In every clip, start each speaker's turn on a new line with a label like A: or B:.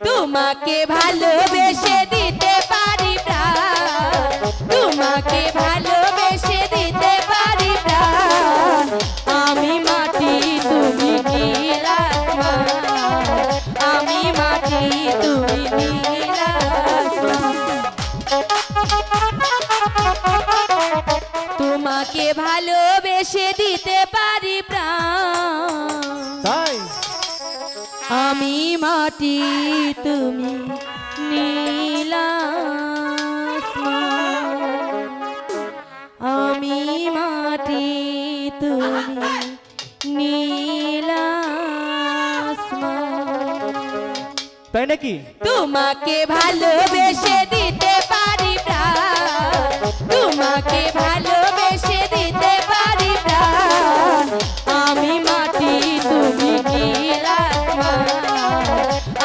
A: তোমাকে ভালোবেসে দিতে পারি প্রাণ, তোমাকে ভালোবেসে দিতে পারি প্রাণ। আমি মাটি তুমি নীল আসমান, আমি মাটি তুমি নীল আসমান। তোমাকে ভালোবেসে দিতে পারি প্রাণ, আমি মাটি তুমি নীল আসমান, আমি মাটি তুমি নীল আসমান।
B: তাই নাকি?
A: তোমাকে ভালোবেসে দিতে পারি প্রাণ, তোমাকে ভালোবেসে দিতে পারি প্রাণ। আমি মাটি তুমি নীল আসমান,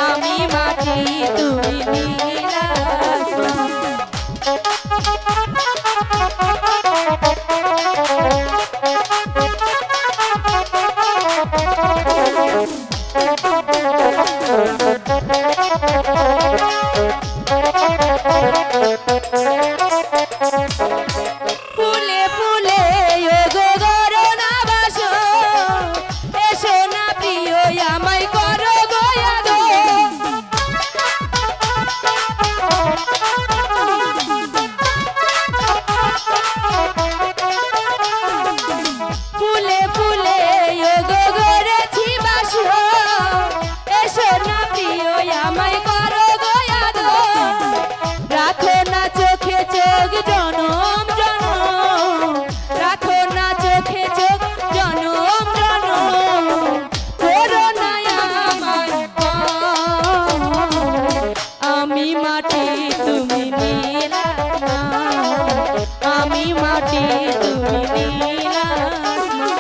A: আমি মাটি তুমি নীল আসমান। ফুলে ফুলে ওগো গরনা বাসো, এসো না প্রিয় আমায় করো গো আদর। ফুলে ফুলে ওগো গড়েছি বাসো, এসো না প্রিয় আমায় করো গো আদর। রাখো না চোখে চোখ জনম জনম, রাখো না চোখে চোখ জনম জনম। করো না আমায় পর, আমি মাটি তুমি নীল আসমান, আমি মাটি তুমি নীল আসমান।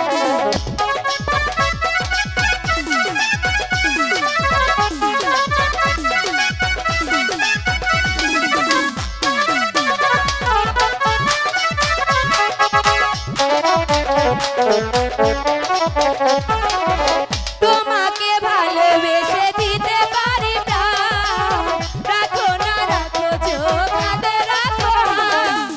A: তোমাকে ভালোবেসে দিতে পারি প্রাণ, রাখো না রাখো চোখ হাতে রাখো হাত।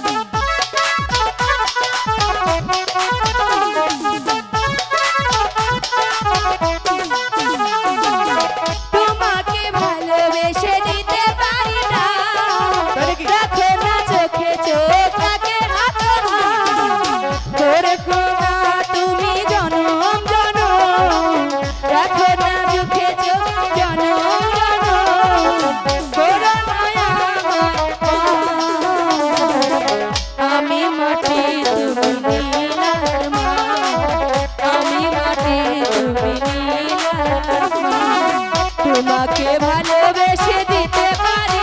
A: তোমাকে ভালোবেসে দিতে পারি প্রাণ, রাখো না চোখে চোখ রাখে রাখো হাত। রেখো না তুমি জনম জনম, রাখো না চোখে চোখ জনম জনম। করো না আমায় পর, আমি মাটি তুমি নীল আসমান, আমি মাটি তুমি নীল আসমান। তোমাকে ভালোবেসে দিতে পারি